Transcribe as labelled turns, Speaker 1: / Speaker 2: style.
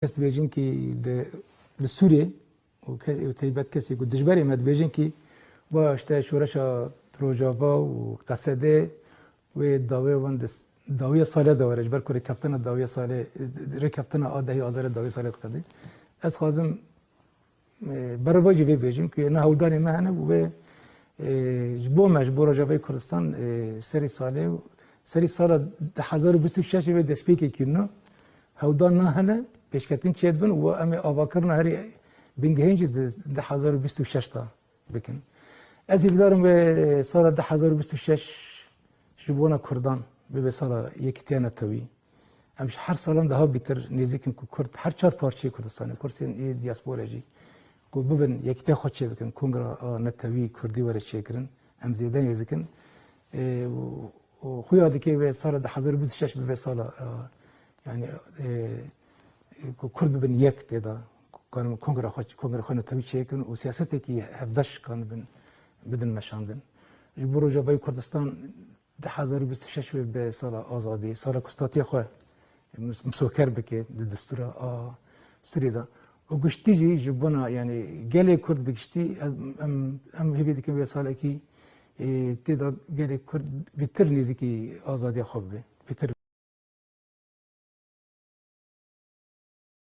Speaker 1: کس بیچن که لسوریه و تیبت کسی که دشبری مد بیچن که با اشته شورش روجاوا و قصده و داوی وند داوی ساله داورش بر کره کفتن داوی ساله رکفتن آدهی آزار داوی ساله قدی از خازم برای واجی بیچن که نه هودانی مهنه و جبو مجبور جوی کردستان سری سال 2026 به دسپیکی کنه هودان نه هنه پیشکتین چید بن و امی آواکرنا هری بینگهینج 2026 تا بکن. از ایدارم به سال 2026 جبونا کردان به سال یکتیان توی. همش هر سالم ده ها بیتر نزدیکن که کرد هر چهار پارچه کردستانی کردن ای دیاسپوراجی. کو ببین یکتی خودشه بکن کنگره نتوی کردی وارد شکرن هم زیادن یزکن و خوی عادی که به سال 2026 به سال يعني كرد بن يك تدا كان كونغرا خانه تبي شيكن وسياسته كي هفدش كان بدن مشاندن جبرو جوای کردستان 2026 به سال آزادی سال کستاتی خو مسوکر بکه دستور سریدا و گشتیجی جبنا يعني گله کرد بگشتی ام هبی دکم به سال کی تدا گله کرد بیتر نیزی کی آزادی خوب بیتر